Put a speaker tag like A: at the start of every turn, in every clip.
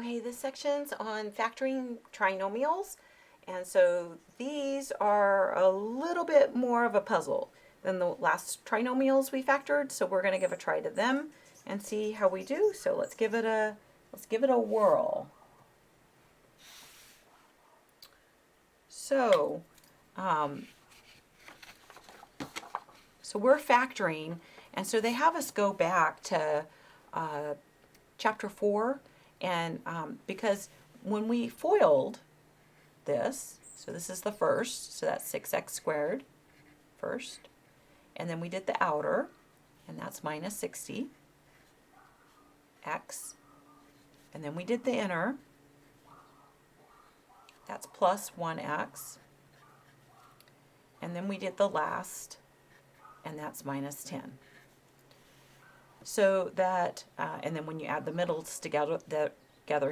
A: Okay, this section's on factoring trinomials, and so these are a little bit more of a puzzle than the last trinomials we factored, so we're going to give a try to them and see how we do. So let's give it a whirl. So we're factoring, and so they have us go back to chapter 4, and because when we FOILed this, so this is the first, so that's 6x squared first, and then we did the outer, and that's minus 60x, and then we did the inner, that's plus 1x, and then we did the last, and that's minus 10. So that, and then when you add the middles together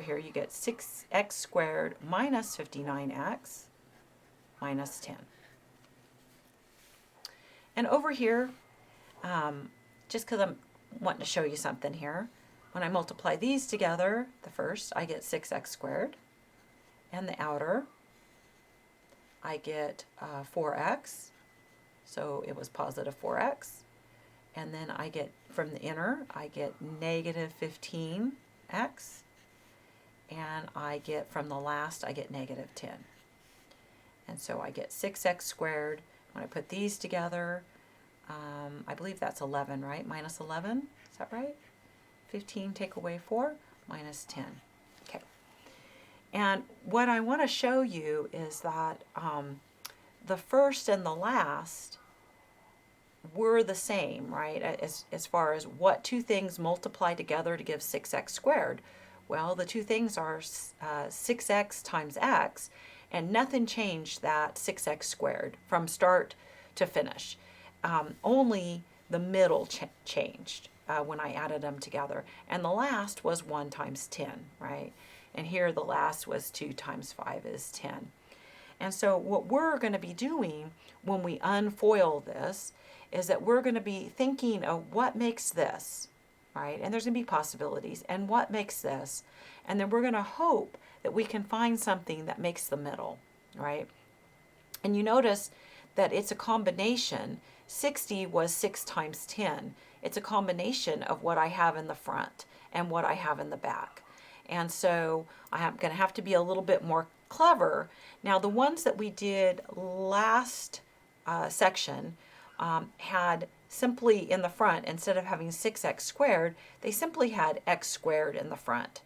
A: here, you get 6x squared minus 59x minus 10. And over here, just because I'm wanting to show you something here, when I multiply these together, the first, I get 6x squared, and the outer, I get 4x, so it was positive 4x. And then I get, from the inner, I get negative 15x, and I get, from the last, I get negative 10. And so I get 6x squared. When I put these together, I believe that's 11, right? Minus 11, is that right? 15 take away 4, minus 10. Okay. And what I want to show you is that the first and the last were the same, right, as far as what two things multiply together to give 6x squared. Well, the two things are 6x times x, and nothing changed that 6x squared from start to finish. Only the middle changed when I added them together. And the last was 1 times 10, right? And here the last was 2 times 5 is 10. And so what we're going to be doing when we unfoil this is that we're going to be thinking of what makes this, right? And there's going to be possibilities, and what makes this. And then we're going to hope that we can find something that makes the middle, right? And you notice that it's a combination. 60 was 6 times 10. It's a combination of what I have in the front and what I have in the back. And so I'm going to have to be a little bit more clever. Now, the ones that we did last section had simply in the front, instead of having 6x squared, they simply had x squared in the front.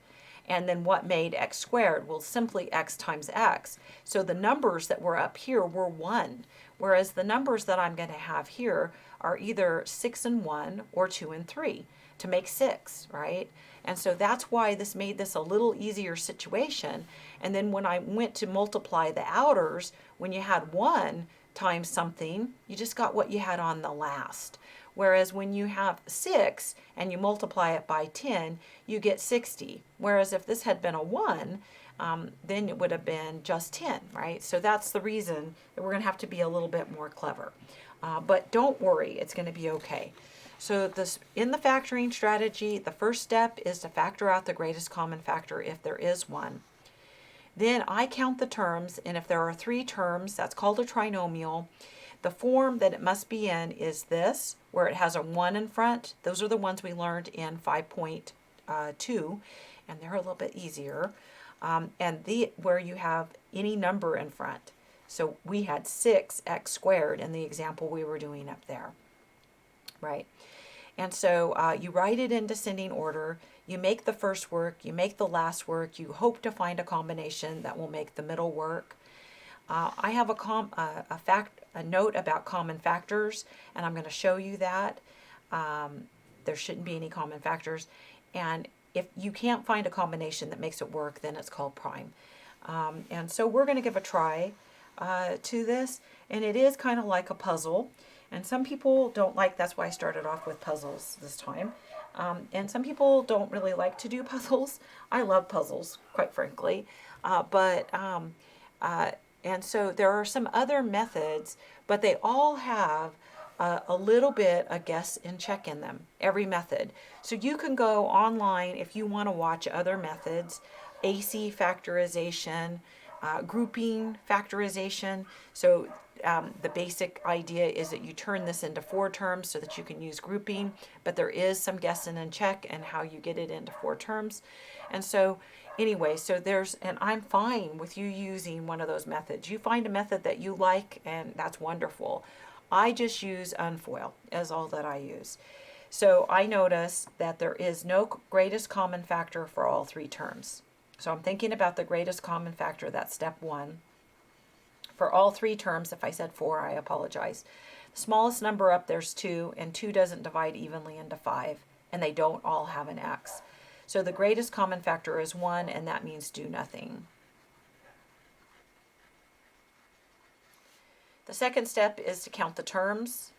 A: And then what made x squared? Well, simply x times x. So the numbers that were up here were 1, whereas the numbers that I'm going to have here are either 6 and 1 or 2 and 3 to make 6, right? And so that's why this made this a little easier situation. And then when I went to multiply the outers, when you had 1 times something, you just got what you had on the last. Whereas when you have 6 and you multiply it by 10, you get 60. Whereas if this had been a 1, then it would have been just 10, right? So that's the reason that we're going to have to be a little bit more clever. But don't worry, it's going to be okay. So this, in the factoring strategy, the first step is to factor out the greatest common factor if there is one. Then I count the terms, and if there are 3 terms, that's called a trinomial. The form that it must be in is this, where it has a 1 in front. Those are the ones we learned in 5.2, and they're a little bit easier. And where you have any number in front. So we had 6x squared in the example we were doing up there, right? And so you write it in descending order. You make the first work, you make the last work, you hope to find a combination that will make the middle work. I have a note about common factors, and I'm going to show you that. There shouldn't be any common factors. And if you can't find a combination that makes it work, then it's called prime. And so we're going to give a try to this, and it is kind of like a puzzle. And some people don't like, that's why I started off with puzzles this time. And some people don't really like to do puzzles. I love puzzles, quite frankly. And so there are some other methods, but they all have a little bit of guess and check in them, every method. So you can go online if you want to watch other methods, AC factorization, grouping factorization. So the basic idea is that you turn this into 4 terms so that you can use grouping, but there is some guessing and check and how you get it into 4 terms. And so anyway, so and I'm fine with you using one of those methods. You find a method that you like, and that's wonderful. I just use unfoil as all that I use. So I notice that there is no greatest common factor for all 3 terms. So I'm thinking about the greatest common factor, that's step 1. For all 3 terms, if I said 4, I apologize. The smallest number up there's 2, and 2 doesn't divide evenly into 5, and they don't all have an x. So the greatest common factor is 1, and that means do nothing. The second step is to count the terms,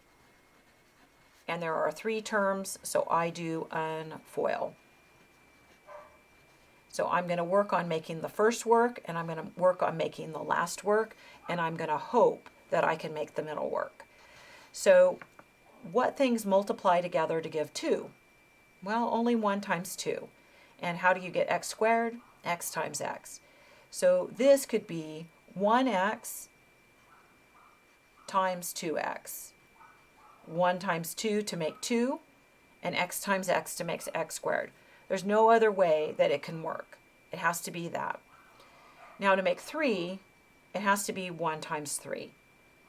A: and there are 3 terms, so I do unfoil. So I'm going to work on making the first work, and I'm going to work on making the last work, and I'm going to hope that I can make the middle work. So what things multiply together to give 2? Well, only 1 times 2. And how do you get x squared? X times x. So this could be 1x times 2x. 1 times 2 to make 2, and x times x to make x squared. There's no other way that it can work. It has to be that. Now to make 3, it has to be 1 times 3.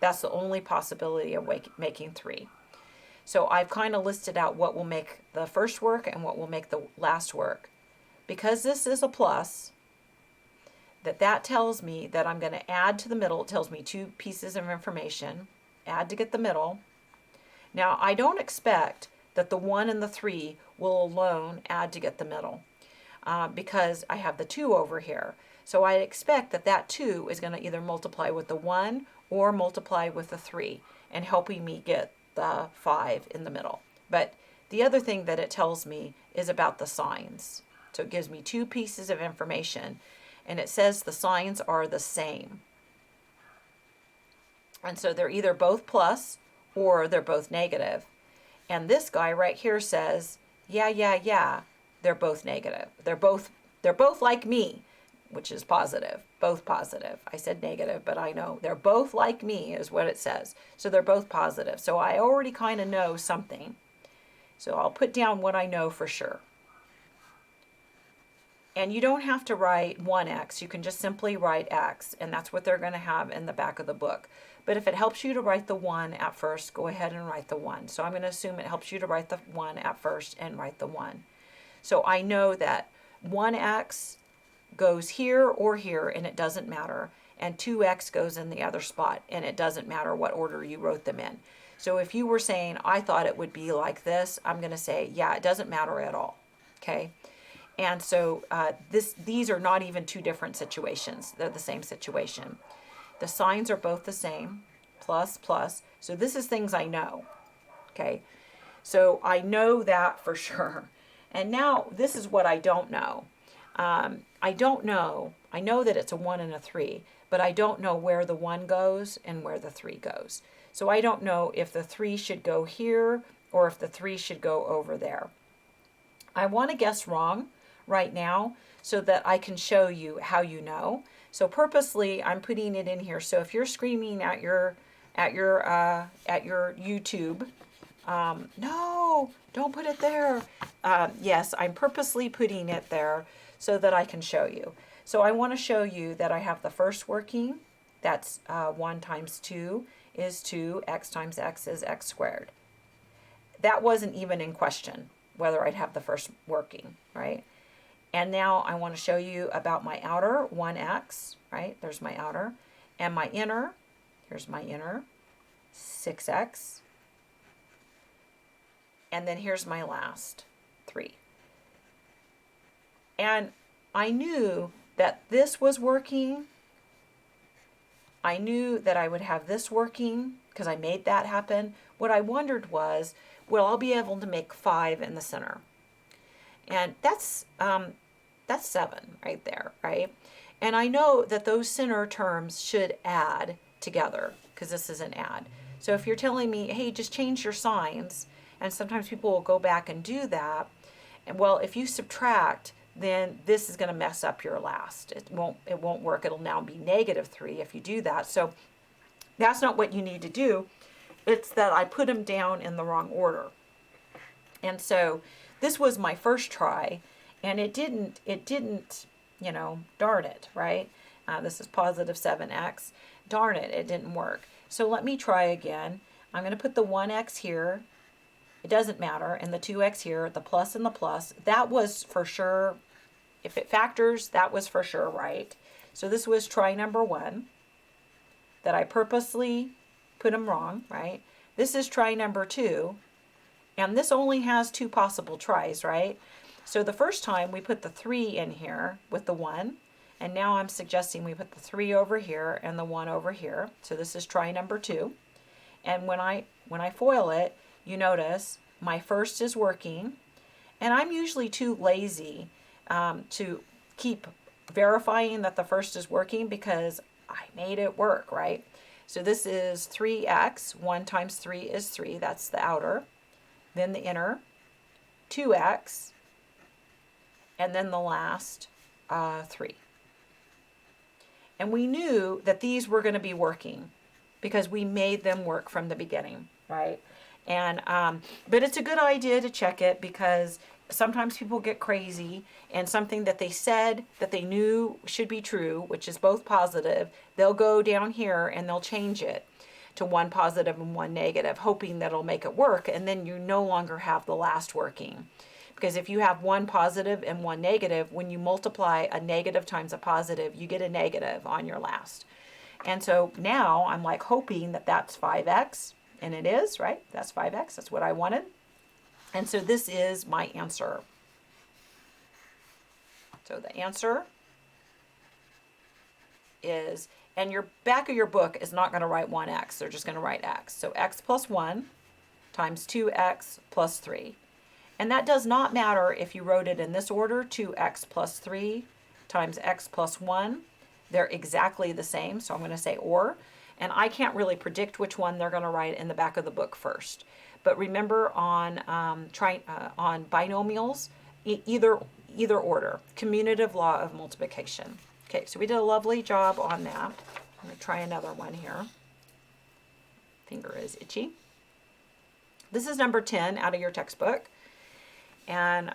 A: That's the only possibility of making 3. So I've kind of listed out what will make the first work and what will make the last work. Because this is a plus, that tells me that I'm going to add to the middle. It tells me 2 pieces of information. Add to get the middle. Now I don't expect that the 1 and the 3 will alone add to get the middle because I have the 2 over here. So I expect that 2 is going to either multiply with the 1 or multiply with the 3 and helping me get the 5 in the middle. But the other thing that it tells me is about the signs. So it gives me 2 pieces of information, and it says the signs are the same. And so they're either both plus or they're both negative. And this guy right here says, yeah, they're both negative. They're both like me, which is positive, both positive. I said negative, but I know they're both like me is what it says. So they're both positive. So I already kind of know something. So I'll put down what I know for sure. And you don't have to write 1x. You can just simply write x, and that's what they're going to have in the back of the book. But if it helps you to write the 1 at first, go ahead and write the 1. So I'm going to assume it helps you to write the 1 at first and write the 1. So I know that 1x goes here or here, and it doesn't matter. And 2x goes in the other spot, and it doesn't matter what order you wrote them in. So if you were saying, I thought it would be like this, I'm going to say, yeah, it doesn't matter at all. Okay? And so these are not even 2 different situations. They're the same situation. The signs are both the same, plus, plus. So this is things I know, okay? So I know that for sure. And now this is what I don't know. I don't know. I know that it's a 1 and a 3, but I don't know where the 1 goes and where the 3 goes. So I don't know if the 3 should go here or if the 3 should go over there. I want to guess wrong right now so that I can show you how you know. So purposely I'm putting it in here. So if you're screaming at your YouTube, no, don't put it there. Yes, I'm purposely putting it there so that I can show you. So I want to show you that I have the first working. That's 1 times 2 is 2. X times x is x squared. That wasn't even in question whether I'd have the first working, right? And now I want to show you about my outer, 1x, right? There's my outer. And my inner, here's my inner, 6x. And then here's my last, 3. And I knew that this was working. I knew that I would have this working because I made that happen. What I wondered was, will I be able to make 5 in the center? And that's 7 right there, right? And I know that those center terms should add together because this is an add. So if you're telling me, hey, just change your signs, and sometimes people will go back and do that, and well, if you subtract, then this is going to mess up your last. It won't work. It'll now be -3 if you do that. So that's not what you need to do. It's that I put them down in the wrong order. And so this was my first try, and it didn't, darn it, right? This is positive 7x. Darn it, it didn't work. So let me try again. I'm going to put the 1x here. It doesn't matter. And the 2x here, the plus and the plus. That was for sure, if it factors, that was for sure right. So this was try number 1, that I purposely put them wrong, right? This is try number 2, and this only has 2 possible tries, right? So the first time we put the 3 in here with the 1, and now I'm suggesting we put the 3 over here and the 1 over here. So this is try number 2. And when I foil it, you notice my first is working, and I'm usually too lazy to keep verifying that the first is working because I made it work, right? So this is 3x. 1 times 3 is 3. That's the outer. Then the inner, 2x, and then the last 3. And we knew that these were going to be working because we made them work from the beginning, right? And but it's a good idea to check it because sometimes people get crazy and something that they said that they knew should be true, which is both positive, they'll go down here and they'll change it to 1 positive and 1 negative, hoping that it'll make it work, and then you no longer have the last working. Because if you have 1 positive and 1 negative, when you multiply a negative times a positive, you get a negative on your last. And so now I'm like hoping that that's 5x, and it is, right? That's 5x, that's what I wanted. And so this is my answer. So the answer is, and your back of your book is not going to write 1x. They're just going to write x. So x plus 1 times 2x plus 3. And that does not matter if you wrote it in this order, 2x plus 3 times x plus 1. They're exactly the same. So I'm going to say or. And I can't really predict which one they're going to write in the back of the book first. But remember on binomials, either order, commutative law of multiplication. Okay, so we did a lovely job on that. I'm going to try another one here. Finger is itchy. This is number 10 out of your textbook. And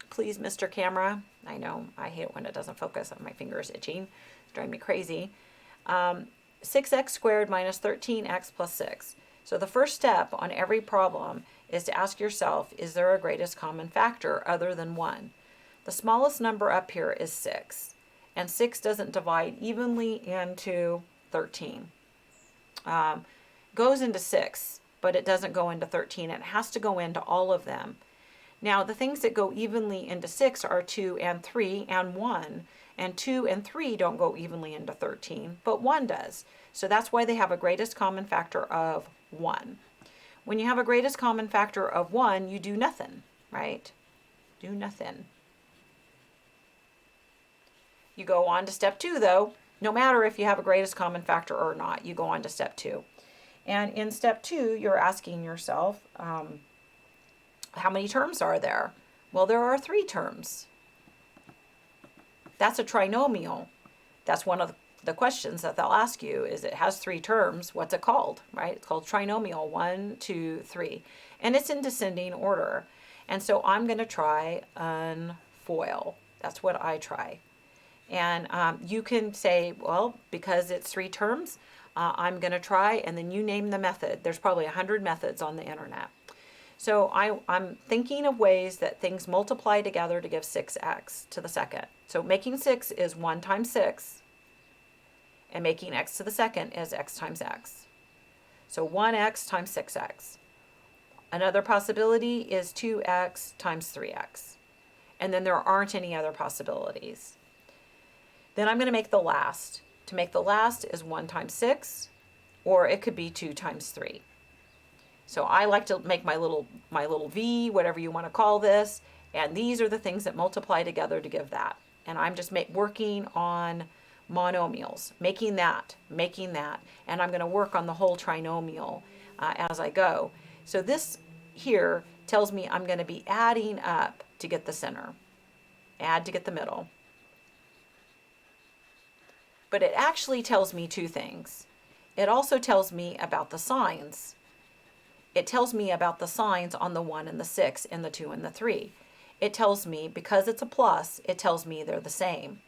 A: please, Mr. Camera, I know I hate it when it doesn't focus on my fingers itching. It's driving me crazy. 6x squared minus 13x plus 6. So the first step on every problem is to ask yourself, is there a greatest common factor other than 1? The smallest number up here is 6, and 6 doesn't divide evenly into 13. Goes into 6, but it doesn't go into 13. It has to go into all of them. Now, the things that go evenly into 6 are 2 and 3 and 1, and 2 and 3 don't go evenly into 13, but 1 does. So that's why they have a greatest common factor of 1. When you have a greatest common factor of 1, you do nothing, right? Do nothing. You go on to step 2, though. No matter if you have a greatest common factor or not, you go on to step 2. And in step 2, you're asking yourself, how many terms are there? Well, there are 3 terms. That's a trinomial. That's one of the questions that they'll ask you is it has 3 terms. What's it called, right? It's called trinomial, 1, 2, 3. And it's in descending order. And so I'm going to try unfoil. That's what I try. And you can say, well, because it's 3 terms, I'm going to try, and then you name the method. There's probably 100 methods on the internet. So I'm thinking of ways that things multiply together to give 6x to the second. So making 6 is 1 times 6, and making x to the second is x times x. So 1x times 6x. Another possibility is 2x times 3x. And then there aren't any other possibilities. Then I'm going to make the last. To make the last is 1 times 6, or it could be 2 times 3. So I like to make my little v, whatever you want to call this, and these are the things that multiply together to give that. And I'm just working on monomials, making that, and I'm going to work on the whole trinomial as I go. So this here tells me I'm going to be adding up to get the center, add to get the middle. But it actually tells me two things. It also tells me about the signs. It tells me about the signs on the 1 and the 6 and the 2 and the 3. It tells me, because it's a plus, it tells me they're the same,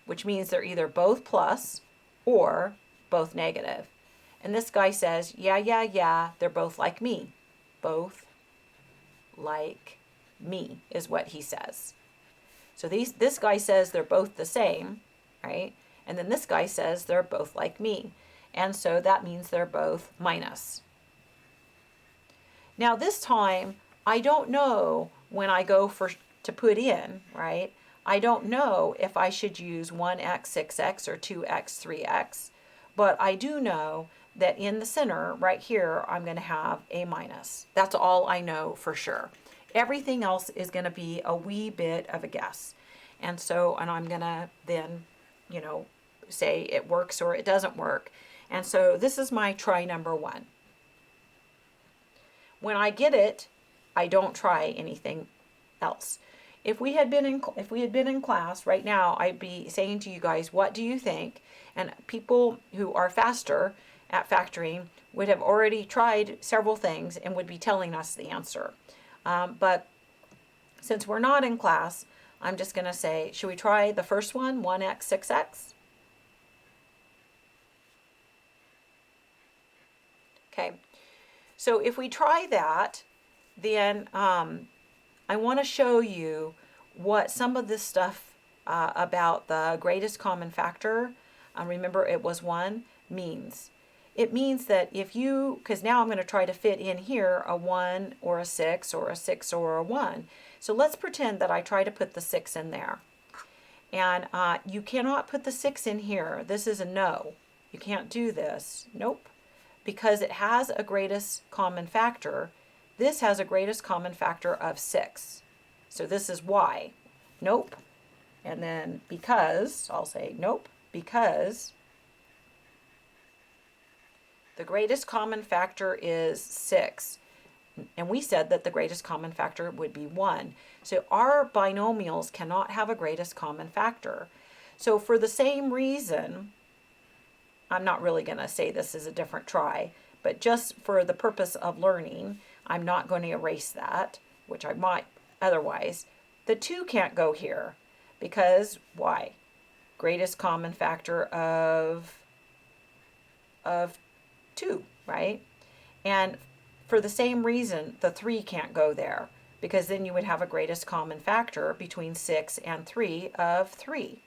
A: which means they're either both plus or both negative. And this guy says, yeah, they're both like me. Both like me is what he says. So this guy says they're both the same, right? And then this guy says they're both like me. And so that means they're both minus. Now this time, I don't know when I go to put in, right? I don't know if I should use 1x, 6x, or 2x, 3x. But I do know that in the center, right here, I'm going to have a minus. That's all I know for sure. Everything else is going to be a wee bit of a guess. And I'm going to then, say it works or it doesn't work. And so this is my try number 1. When I get it, I don't try anything else. If we had been in class right now, I'd be saying to you guys, what do you think? And people who are faster at factoring would have already tried several things and would be telling us the answer. But since we're not in class, I'm just going to say, should we try the first one, 1x, 6x? Okay, so if we try that, then I want to show you what some of this stuff about the greatest common factor, remember it was 1, means. It means that because now I'm going to try to fit in here a 1 or a 6 or a 6 or a 1. So let's pretend that I try to put the 6 in there. And you cannot put the 6 in here. This is a no. You can't do this. Nope. Because it has a greatest common factor. This has a greatest common factor of 6. So this is why. Nope. And then because, I'll say nope, because the greatest common factor is 6. And we said that the greatest common factor would be 1. So our binomials cannot have a greatest common factor. So for the same reason, I'm not really going to say this is a different try, but just for the purpose of learning, I'm not going to erase that, which I might otherwise. The 2 can't go here because why? Greatest common factor of 2, right? And for the same reason, the 3 can't go there because then you would have a greatest common factor between 6 and 3 of 3.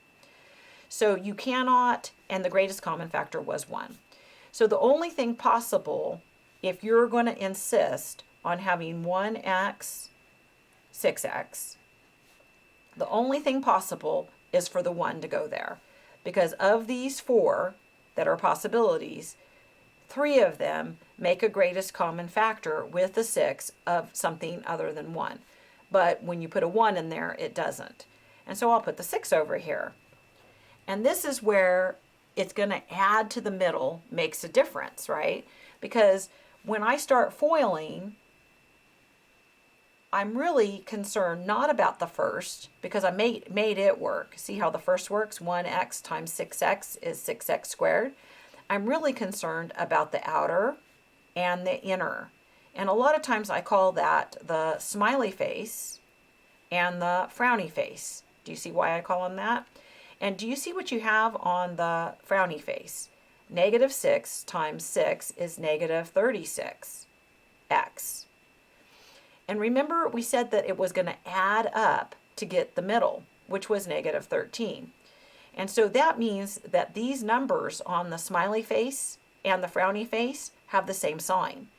A: So you cannot, and the greatest common factor was 1. So the only thing possible, if you're going to insist on having 1x, 6x, the only thing possible is for the 1 to go there. Because of these 4 that are possibilities, 3 of them make a greatest common factor with the 6 of something other than 1. But when you put a 1 in there, it doesn't. And so I'll put the 6 over here. And this is where it's going to add to the middle makes a difference, right? Because when I start foiling, I'm really concerned not about the first because I made it work. See how the first works? 1x times 6x is 6x squared. I'm really concerned about the outer and the inner. And a lot of times I call that the smiley face and the frowny face. Do you see why I call them that? And do you see what you have on the frowny face? Negative 6 times 6 is negative 36x. And remember we said that it was going to add up to get the middle, which was negative 13. And so that means that these numbers on the smiley face and the frowny face have the same sign.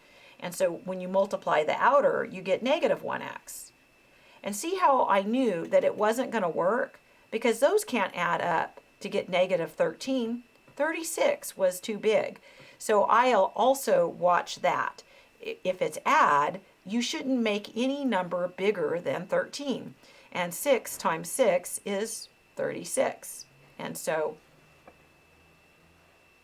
A: And so when you multiply the outer, you get negative 1x. And see how I knew that it wasn't going to work? Because those can't add up to get negative 13. 36 was too big. So I'll also watch that. If it's add, you shouldn't make any number bigger than 13. And 6 times 6 is 36. And so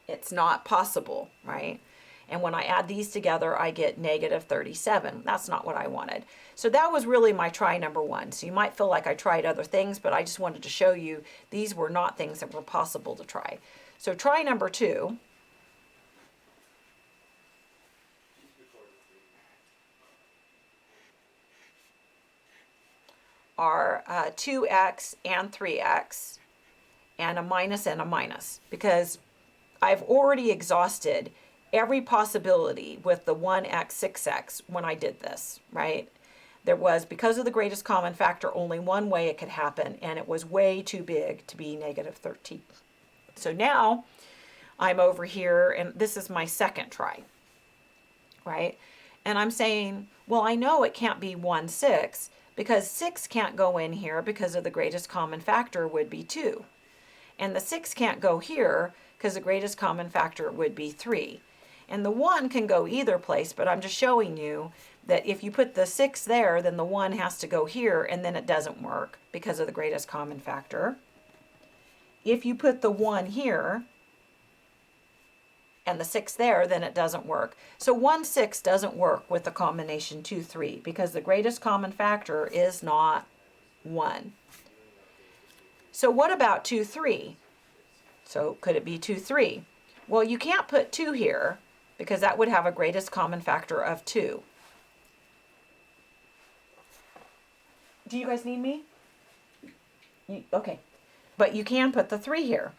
A: it's not possible, right? And when I add these together, I get negative 37. That's not what I wanted. So that was really my try number one. So you might feel like I tried other things, but I just wanted to show you these were not things that were possible to try. So try number two are 2x and 3x and a minus, because I've already exhausted every possibility with the 1x, 6x when I did this, right? There was, because of the greatest common factor, only one way it could happen, and it was way too big to be negative 13. So now I'm over here, and this is my second try, right? And I'm saying, well, I know it can't be 1, 6, because 6 can't go in here because of the greatest common factor would be 2. And the 6 can't go here because the greatest common factor would be 3. And the 1 can go either place, but I'm just showing you that if you put the 6 there, then the 1 has to go here, and then it doesn't work because of the greatest common factor. If you put the 1 here and the 6 there, then it doesn't work. So 1, 6 doesn't work with the combination 2, 3 because the greatest common factor is not 1. So what about 2, 3? So could it be 2, 3? Well, you can't put 2 here because that would have a greatest common factor of 2. Do you guys need me? Okay. But you can put the 3 here.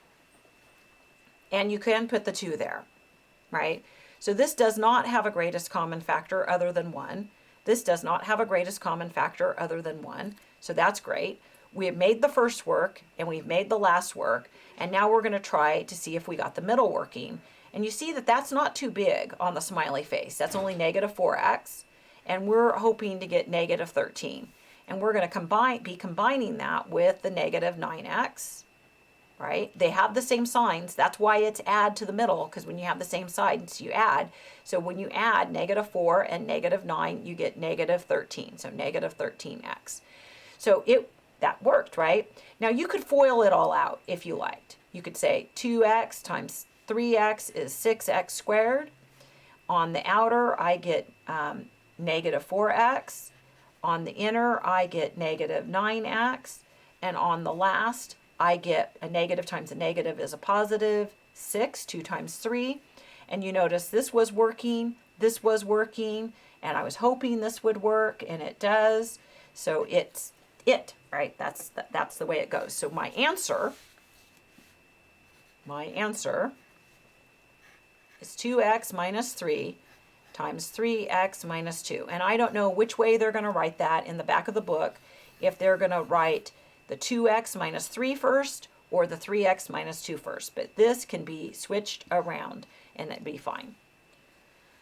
A: And you can put the 2 there, right? So this does not have a greatest common factor other than 1. This does not have a greatest common factor other than 1. So that's great. We have made the first work and we've made the last work. And now we're going to try to see if we got the middle working. And you see that that's not too big on the smiley face. That's only negative 4x. And we're hoping to get negative 13. And we're going to be combining that with the negative 9x, right? They have the same signs. That's why it's add to the middle, because when you have the same signs, you add. So when you add negative 4 and negative 9, you get negative 13. So negative 13x. So that worked, right? Now you could FOIL it all out if you liked. You could say 2x times 3x is 6x squared. On the outer, I get negative 4x. On the inner, I get negative 9x. And on the last, I get a negative times a negative is a positive 6, 2 times 3. And you notice this was working, and I was hoping this would work, and it does. So it's it, right? That's the way it goes. So my answer is 2x minus 3 times 3x minus 2. And I don't know which way they're going to write that in the back of the book, if they're going to write the 2x minus 3 first or the 3x minus 2 first. But this can be switched around and it'd be fine.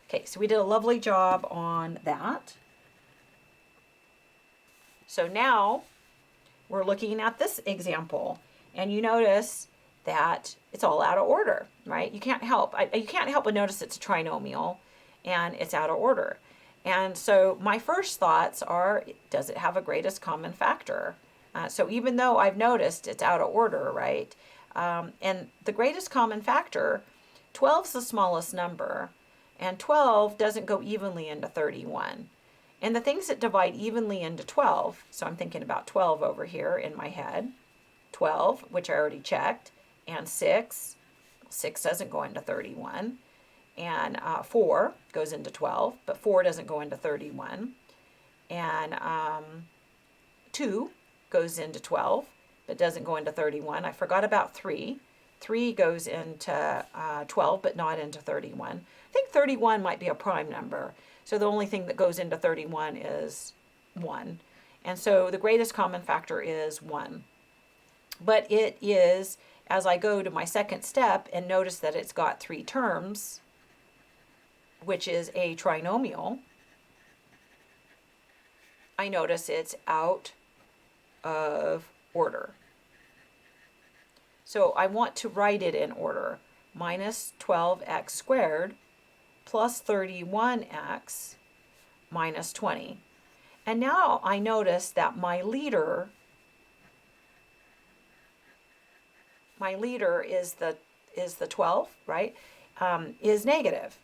A: Okay, so we did a lovely job on that. So now we're looking at this example, and you notice that it's all out of order, right? You can't help but notice it's a trinomial and it's out of order. And so my first thoughts are, does it have a greatest common factor? So even though I've noticed it's out of order, right? And the greatest common factor, 12 is the smallest number, and 12 doesn't go evenly into 31. And the things that divide evenly into 12, so I'm thinking about 12 over here in my head, 12, which I already checked, and 6 doesn't go into 31, and 4 goes into 12, but 4 doesn't go into 31, and 2 goes into 12, but doesn't go into 31. I forgot about 3. 3 goes into 12, but not into 31. I think 31 might be a prime number. So the only thing that goes into 31 is 1. And so the greatest common factor is 1. But it is, as I go to my second step and notice that it's got 3 terms, which is a trinomial, I notice it's out of order. So I want to write it in order. Minus 12x squared plus 31x minus 20. And now I notice that my leader my leader is the 12, right, is negative.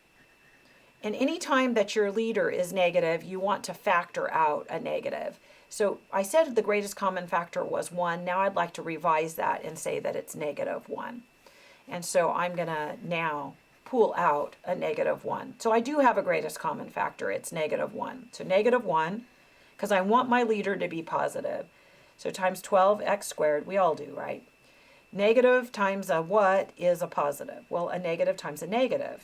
A: And any time that your leader is negative, you want to factor out a negative. So I said the greatest common factor was 1. Now I'd like to revise that and say that it's -1. And so I'm going to now pull out a -1. So I do have a greatest common factor. It's -1. So -1, because I want my leader to be positive. So times 12x squared, we all do, right? Negative times a what is a positive? Well, a negative times a negative.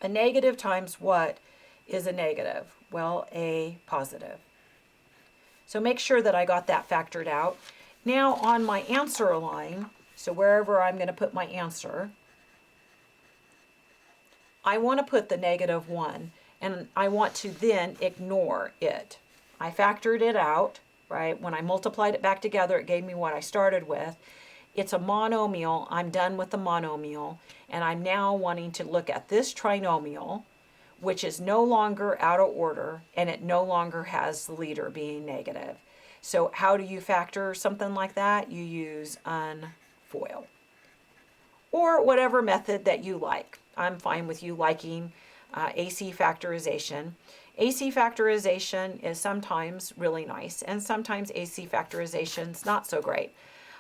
A: A negative times what is a negative? Well, a positive. So make sure that I got that factored out. Now on my answer line, so wherever I'm going to put my answer, I want to put the -1, and I want to then ignore it. I factored it out, right? When I multiplied it back together, it gave me what I started with. It's a monomial. I'm done with the monomial, and I'm now wanting to look at this trinomial, which is no longer out of order, and it no longer has the leader being negative. So how do you factor something like that? You use unfoil, or whatever method that you like. I'm fine with you liking AC factorization. AC factorization is sometimes really nice, and sometimes AC factorization's not so great.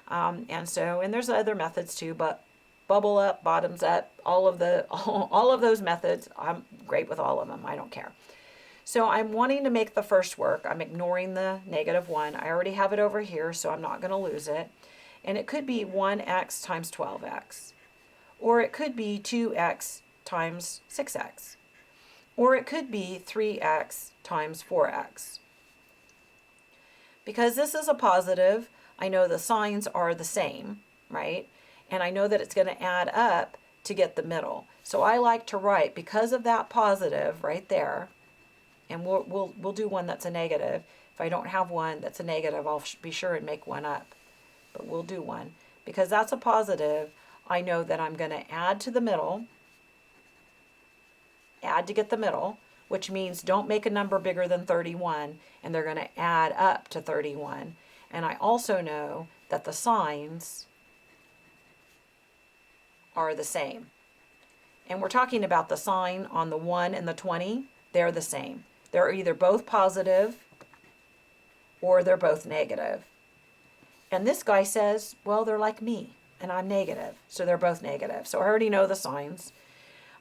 A: And there's other methods too, but bubble up, bottoms up, all of those methods, I'm great with all of them. I don't care. So I'm wanting to make the first work. I'm ignoring the -1. I already have it over here, so I'm not going to lose it. And it could be 1x times 12x. Or it could be 2x times 6x. Or it could be 3x times 4x. Because this is a positive, I know the signs are the same, right? And I know that it's going to add up to get the middle. So I like to write, because of that positive right there, and we'll do one that's a negative. If I don't have one that's a negative, I'll be sure and make one up. But we'll do one. Because that's a positive, I know that I'm going to add to the middle, add to get the middle, which means don't make a number bigger than 31, and they're going to add up to 31. And I also know that the signs are the same. And we're talking about the sign on the 1 and the 20. They're the same. They're either both positive or they're both negative. And this guy says, well, they're like me, and I'm negative. So they're both negative. So I already know the signs.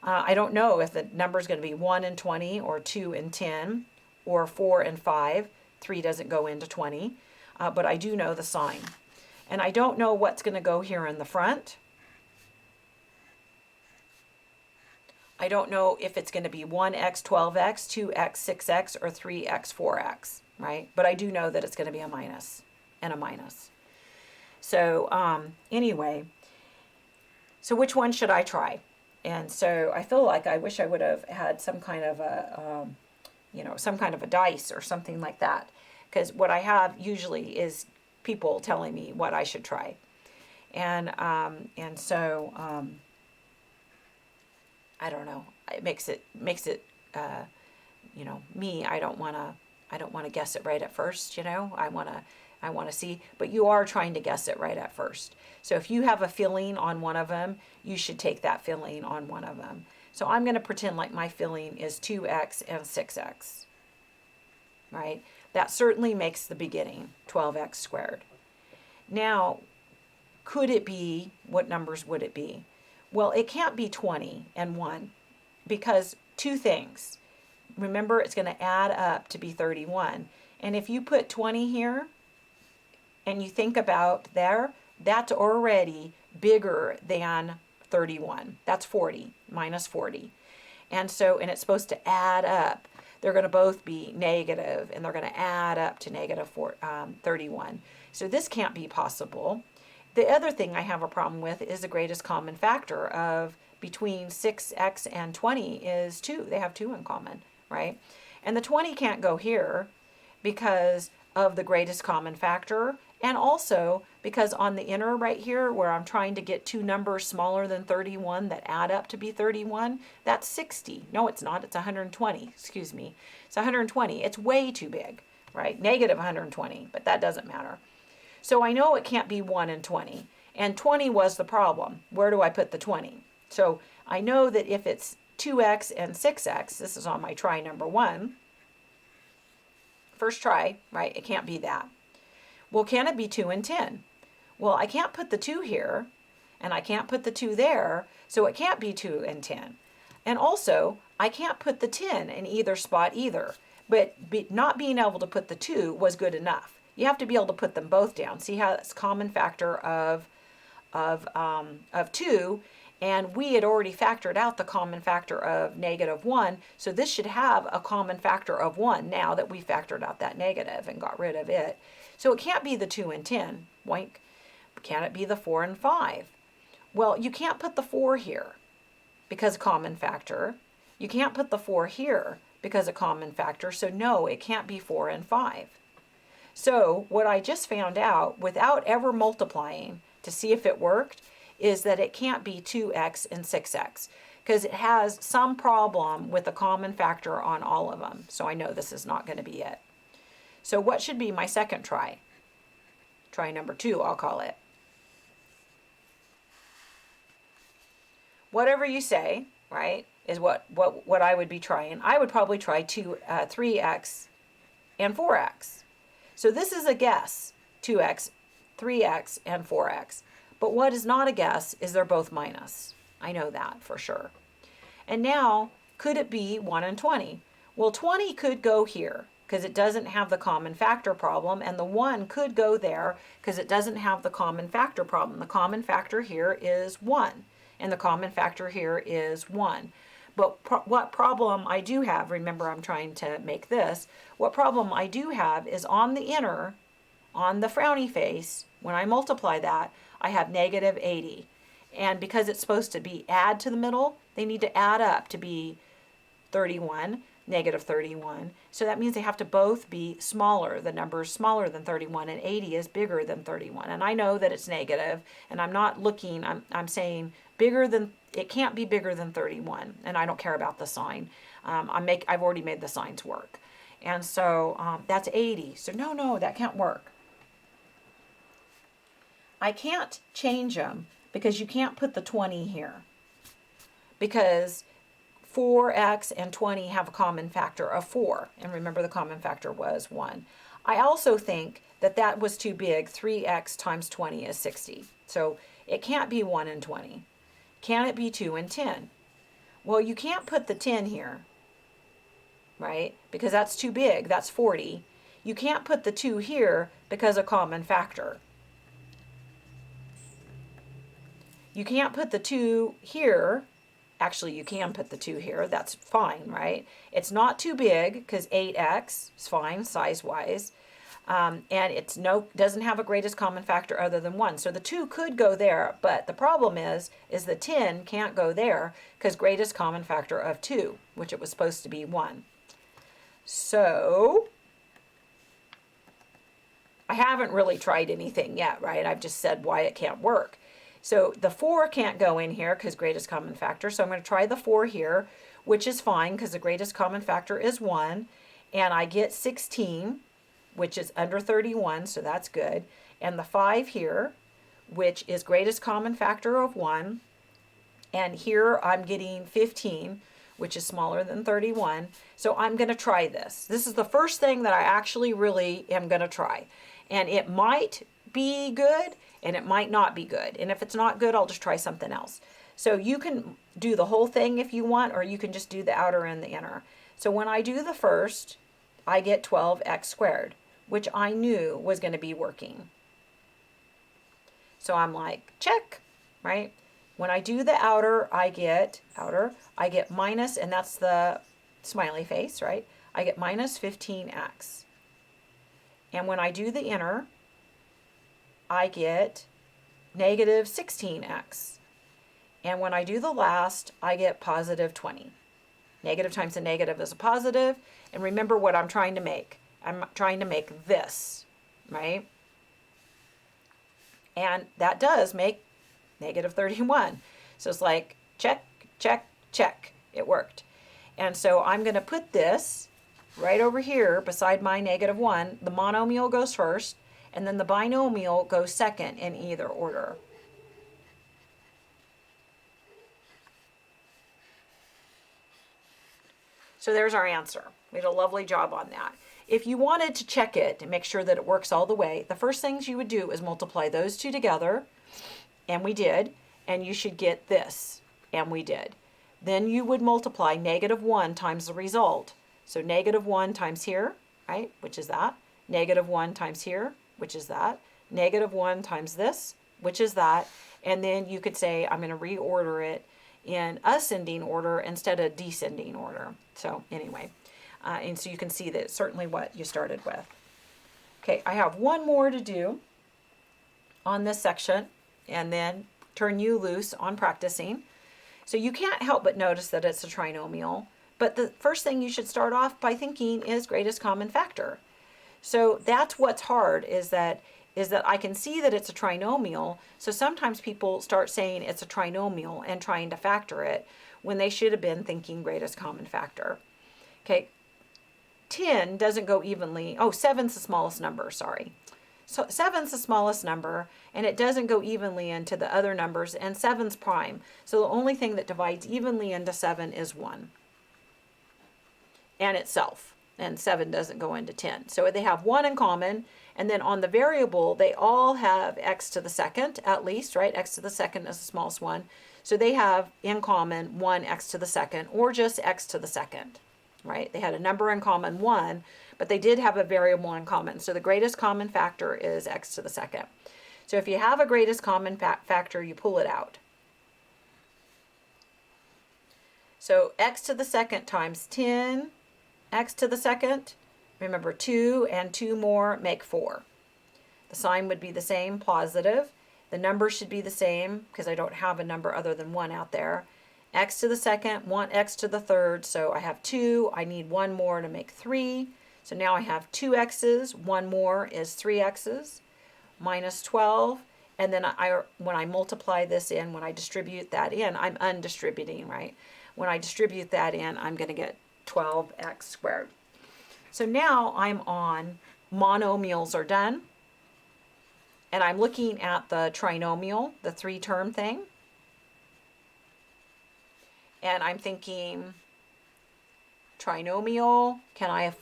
A: I don't know if the number is going to be 1 and 20 or 2 and 10 or 4 and 5. 3 doesn't go into 20. But I do know the sign. And I don't know what's going to go here in the front. I don't know if it's going to be 1x 12x, 2x 6x, or 3x 4x, right? But I do know that it's going to be a minus and a minus. So anyway, so which one should I try? And so I feel like I wish I would have had some kind of a, some kind of a dice or something like that. Because what I have usually is people telling me what I should try. And so I don't know. It makes it me. I don't want to guess it right at first. I want to see. But you are trying to guess it right at first. So if you have a feeling on one of them, you should take that feeling on one of them. So I'm going to pretend like my feeling is 2x and 6x. Right? That certainly makes the beginning 12x squared. Now, could it be, what numbers would it be? Well, it can't be 20 and 1 because two things. Remember, it's going to add up to be 31. And if you put 20 here and you think about there, that's already bigger than 31. That's 40, minus 40. And it's supposed to add up. They're going to both be negative, and they're going to add up to negative 31. So this can't be possible. The other thing I have a problem with is the greatest common factor of between 6x and 20 is 2. They have 2 in common, right? And the 20 can't go here because of the greatest common factor, and also because on the inner right here where I'm trying to get two numbers smaller than 31 that add up to be 31, that's 60. No, it's not. It's 120. Excuse me. It's 120. It's way too big, right? Negative 120, but that doesn't matter. So I know it can't be 1 and 20. And 20 was the problem. Where do I put the 20? So I know that if it's 2x and 6x, this is on my try number 1. First try, right? It can't be that. Well, can it be 2 and 10? Well, I can't put the 2 here, and I can't put the 2 there, so it can't be 2 and 10. And also, I can't put the 10 in either spot either. But not being able to put the 2 was good enough. You have to be able to put them both down. See how it's common factor of 2, and we had already factored out the common factor of -1, so this should have a common factor of 1 now that we factored out that negative and got rid of it. So it can't be the 2 and 10. Boink. Can it be the 4 and 5? Well, you can't put the 4 here because common factor. You can't put the 4 here because of common factor, so no, it can't be 4 and 5. So what I just found out without ever multiplying to see if it worked is that it can't be 2x and 6x because it has some problem with the common factor on all of them. So I know this is not going to be it. So what should be my second try? Try number 2, I'll call it. Whatever you say, right, is what I would be trying. I would probably try 3x and 4x. So this is a guess, 2x, 3x, and 4x. But what is not a guess is they're both minus. I know that for sure. And now, could it be 1 and 20? Well, 20 could go here because it doesn't have the common factor problem, and the 1 could go there because it doesn't have the common factor problem. The common factor here is 1, and the common factor here is 1. But what problem I do have, remember I'm trying to make this, what problem I do have is on the inner, on the frowny face, when I multiply that, I have -80. And because it's supposed to be add to the middle, they need to add up to be 31, -31. So that means they have to both be smaller. The number is smaller than 31, and 80 is bigger than 31. And I know that it's negative, and I'm not looking, I'm saying bigger than, it can't be bigger than 31, and I don't care about the sign. I've already made the signs work. And so that's 80. So no, that can't work. I can't change them because you can't put the 20 here. Because 4x and 20 have a common factor of 4. And remember the common factor was 1. I also think that that was too big. 3x times 20 is 60. So it can't be 1 and 20. Can it be 2 and 10? Well, you can't put the 10 here, right? Because that's too big. That's 40. You can't put the 2 here because of common factor. You can't put the 2 here. Actually, you can put the 2 here. That's fine, right? It's not too big because 8x is fine size-wise. And it's doesn't have a greatest common factor other than 1. So the 2 could go there, but the problem is the 10 can't go there because greatest common factor of 2, which it was supposed to be 1. So I haven't really tried anything yet, right? I've just said why it can't work. So the 4 can't go in here because greatest common factor. So I'm going to try the 4 here, which is fine because the greatest common factor is 1. And I get 16, which is under 31, so that's good. And the 5 here, which is greatest common factor of 1. And here I'm getting 15, which is smaller than 31. So I'm going to try this. This is the first thing that I actually really am going to try. And it might be good, and it might not be good. And if it's not good, I'll just try something else. So you can do the whole thing if you want, or you can just do the outer and the inner. So when I do the first, I get 12x squared, which I knew was going to be working. So I'm like, check, right? When I do the outer, I get minus, and that's the smiley face, right? I get minus 15x. And when I do the inner, I get negative 16x. And when I do the last, I get positive 20. Negative times a negative is a positive. And remember what I'm trying to make. I'm trying to make this, right? And that does make negative 31. So it's like, check, check, check. It worked. And so I'm going to put this right over here beside my -1. The monomial goes first, and then the binomial goes second in either order. So there's our answer. We did a lovely job on that. If you wanted to check it and make sure that it works all the way, the first things you would do is multiply those two together, and we did, and you should get this, and we did. Then you would multiply -1 times the result. So -1 times here, right, which is that. -1 times here, which is that. -1 times this, which is that. And then you could say, I'm going to reorder it in ascending order instead of descending order. So anyway, and so you can see that it's certainly what you started with. Okay, I have one more to do on this section and then turn you loose on practicing. So you can't help but notice that it's a trinomial, but the first thing you should start off by thinking is greatest common factor. So that's what's hard, is that I can see that it's a trinomial. So sometimes people start saying it's a trinomial and trying to factor it when they should have been thinking greatest common factor. Okay, 10 doesn't go evenly. Oh, 7's the smallest number, sorry. So 7's the smallest number, and it doesn't go evenly into the other numbers, and 7's prime. So the only thing that divides evenly into 7 is 1 and itself, and 7 doesn't go into 10. So they have 1 in common, and then on the variable, they all have x to the second, at least, right? X to the second is the smallest one. So they have in common 1 x to the second, or just x to the second, right? They had a number in common, 1, but they did have a variable in common. So the greatest common factor is x to the second. So if you have a greatest common factor, you pull it out. So x to the second times 10, x to the second, remember 2 and 2 more make 4. The sign would be the same, positive. The number should be the same because I don't have a number other than 1 out there. X to the second, 1x to the third, so I have 2. I need 1 more to make 3. So now I have 2 x's, 1 more is 3 x's, minus 12. And then when I multiply this in, when I distribute that in, I'm undistributing, right? When I distribute that in, I'm going to get 12x squared. So now I'm on monomials are done. And I'm looking at the trinomial, the 3-term thing. And I'm thinking, trinomial, can I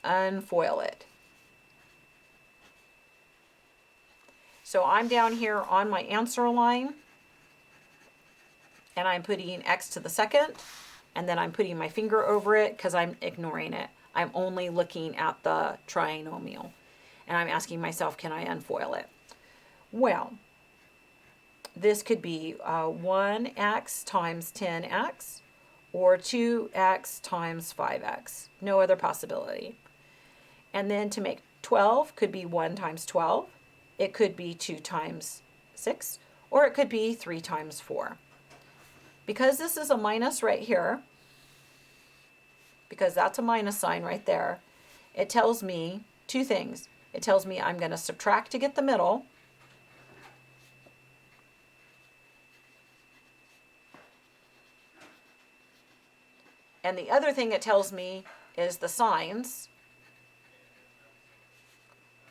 A: unfoil it? So I'm down here on my answer line, and I'm putting x to the second, and then I'm putting my finger over it because I'm ignoring it. I'm only looking at the trinomial, and I'm asking myself, can I unfoil it? Well, this could be 1x times 10x, or 2x times 5x. No other possibility. And then to make 12 could be 1 times 12. It could be 2 times 6, or it could be 3 times 4. Because this is a minus right here, because that's a minus sign right there, it tells me 2 things. It tells me I'm going to subtract to get the middle, and the other thing it tells me is the signs.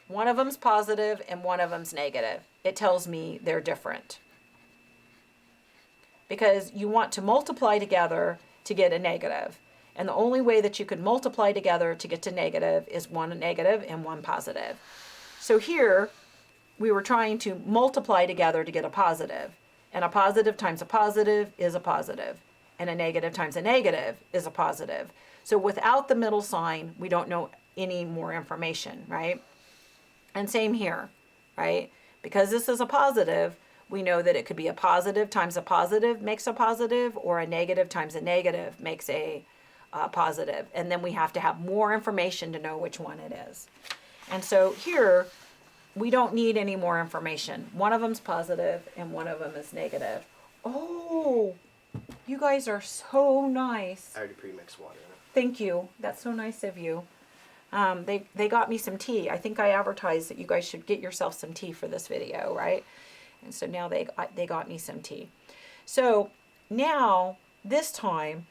A: One of them's positive and one of them's negative. It tells me they're different. Because you want to multiply together to get a negative. And the only way that you could multiply together to get to negative is one negative and one positive. So here, we were trying to multiply together to get a positive. And a positive times a positive is a positive. And a negative times a negative is a positive. So without the middle sign, we don't know any more information, right? And same here, right? Because this is a positive, we know that it could be a positive times a positive makes a positive, or a negative times a negative makes a positive. And then we have to have more information to know which one it is. And so here, we don't need any more information. One of them's positive and one of them is negative. Oh, you guys are so nice.
B: I already pre-mixed water in it.
A: Thank you. That's so nice of you. They got me some tea. I think I advertised that you guys should get yourself some tea for this video, right? And so now they got me some tea. So now, this time,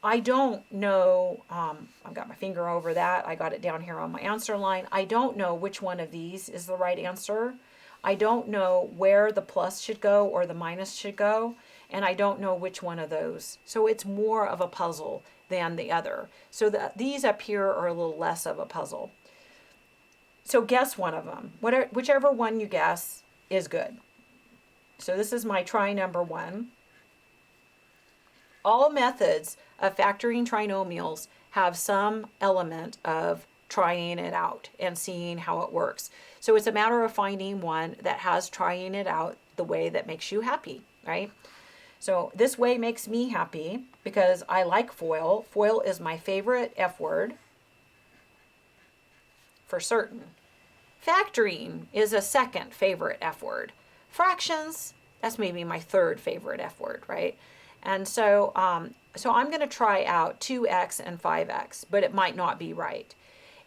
A: I don't know, I've got my finger over that. I got it down here on my answer line. I don't know which one of these is the right answer. I don't know where the plus should go or the minus should go. And I don't know which one of those. So it's more of a puzzle than the other. So these up here are a little less of a puzzle. So guess one of them. Whichever one you guess is good. So this is my try number 1. All methods of factoring trinomials have some element of trying it out and seeing how it works. So it's a matter of finding one that has trying it out the way that makes you happy, right? So this way makes me happy because I like FOIL. FOIL is my favorite F word for certain. Factoring is a second favorite F word. Fractions, that's maybe my third favorite F word, right? And so, so I'm going to try out 2x and 5x, but it might not be right.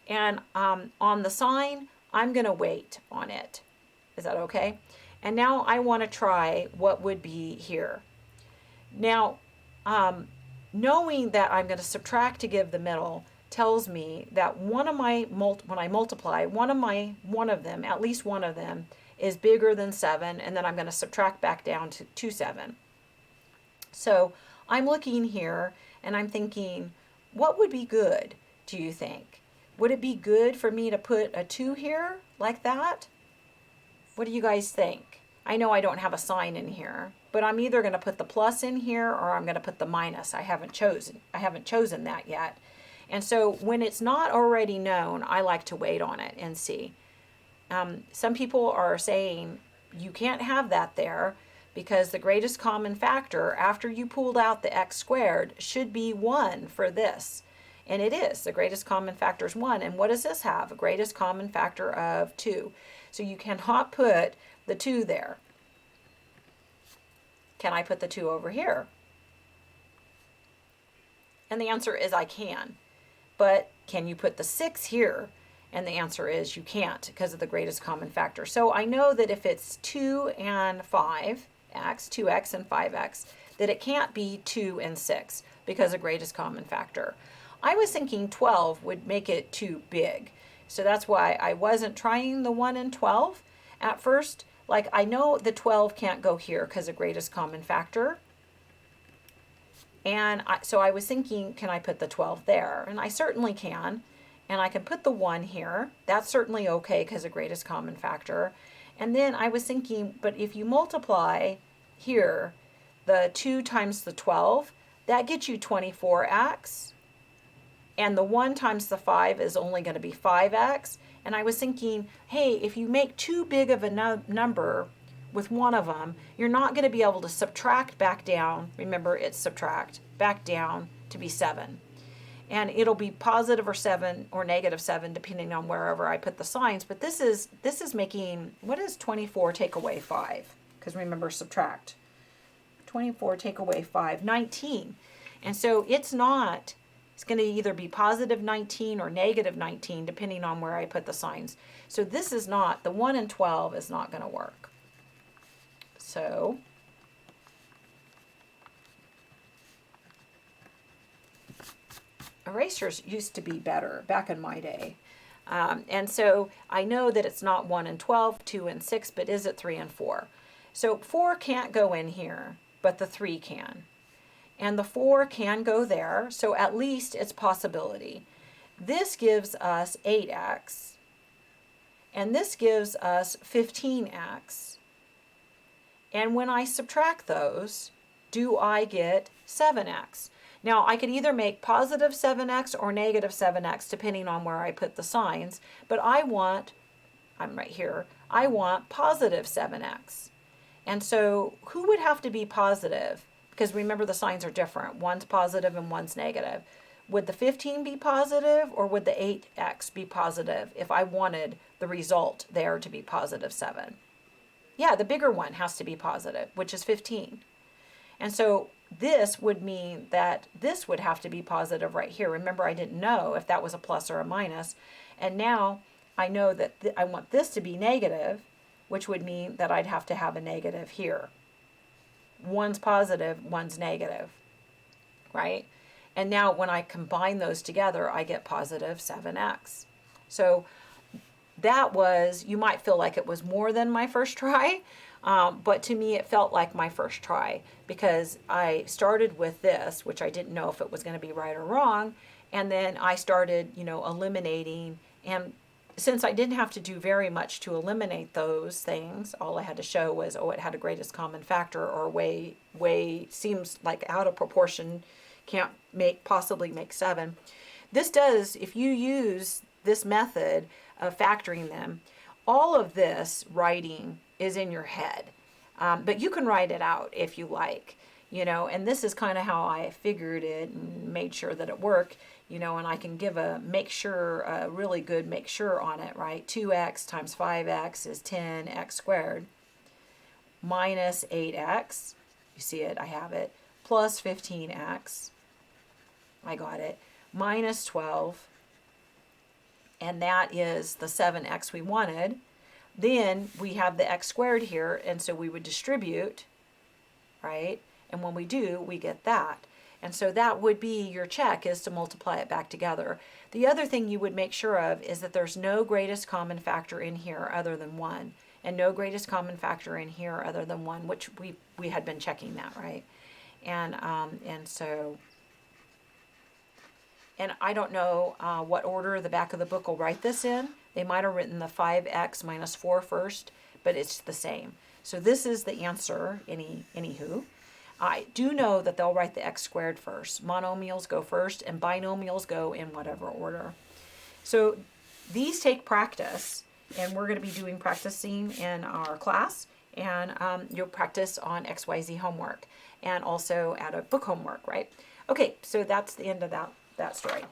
A: And on the sign, I'm going to wait on it. Is that okay? And now I want to try what would be here. Now, knowing that I'm going to subtract to give the middle tells me that one of my, when I multiply, one of them, at least one of them, is bigger than 7, and then I'm going to subtract back down to 7. So I'm looking here and I'm thinking, what would be good, do you think? Would it be good for me to put a 2 here like that? What do you guys think? I know I don't have a sign in here, but I'm either going to put the plus in here or I'm going to put the minus. I haven't chosen that yet. And so when it's not already known, I like to wait on it and see. Some people are saying you can't have that there because the greatest common factor after you pulled out the x squared should be 1 for this. And it is. The greatest common factor is 1. And what does this have? A greatest common factor of 2. So you cannot put the 2 there. Can I put the 2 over here? And the answer is I can. But can you put the 6 here? And the answer is you can't because of the greatest common factor. So I know that if it's 2 and 5x, 2x and 5x, that it can't be 2 and 6 because of greatest common factor. I was thinking 12 would make it too big. So that's why I wasn't trying the 1 and 12 at first. Like I know the 12 can't go here because of greatest common factor. And so I was thinking, can I put the 12 there? And I certainly can. And I can put the 1 here. That's certainly okay because of greatest common factor. And then I was thinking, but if you multiply here, the 2 times the 12, that gets you 24x. And the 1 times the 5 is only going to be 5x. And I was thinking, hey, if you make too big of a number with one of them, you're not going to be able to subtract back down. Remember, it's subtract back down to be 7. And it'll be positive or 7 or negative 7 depending on wherever I put the signs. But this is making, what is 24 take away 5? Because remember, subtract. 24 take away 5, 19. And so it's going to either be positive 19 or negative 19 depending on where I put the signs. So this is not, the 1 and 12 is not going to work. So erasers used to be better back in my day. And so I know that it's not 1 and 12, 2 and 6, but is it 3 and 4? So 4 can't go in here, but the 3 can. And the 4 can go there, so at least it's possibility. This gives us 8x, and this gives us 15x. And when I subtract those, do I get 7x? Now, I could either make positive 7x or negative 7x, depending on where I put the signs, but I'm right here, I want positive 7x. And so who would have to be positive? Because remember, the signs are different. One's positive and one's negative. Would the 15 be positive or would the 8x be positive if I wanted the result there to be positive 7? Yeah, the bigger one has to be positive, which is 15. And so this would mean that this would have to be positive right here. Remember, I didn't know if that was a plus or a minus. And now I know that I want this to be negative, which would mean that I'd have to have a negative here. One's positive, one's negative, right? And now when I combine those together, I get positive 7x. So that was, you might feel like it was more than my first try, but to me it felt like my first try because I started with this, which I didn't know if it was going to be right or wrong, and then I started, eliminating, and since I didn't have to do very much to eliminate those things, all I had to show was, oh, it had a greatest common factor, or way seems like out of proportion, can't possibly make 7. This does, if you use this method of factoring them, all of this writing is in your head. But you can write it out if you like, and this is kind of how I figured it and made sure that it worked, and I can give a really good make sure on it, right? 2x times 5x is 10x squared minus 8x, you see it, I have it, plus 15x, I got it, minus 12, and that is the 7x we wanted. Then we have the x squared here, and so we would distribute, right? And when we do, we get that. And so that would be your check, is to multiply it back together. The other thing you would make sure of is that there's no greatest common factor in here other than 1, and no greatest common factor in here other than 1, which we had been checking that, right? And I don't know what order the back of the book will write this in. They might have written the 5x minus 4 first, but it's the same. So this is the answer, anywho. I do know that they'll write the x squared first. Monomials go first, and binomials go in whatever order. So these take practice, and we're going to be doing practicing in our class, and you'll practice on XYZ homework, and also add a book homework, right? Okay, so that's the end of that story.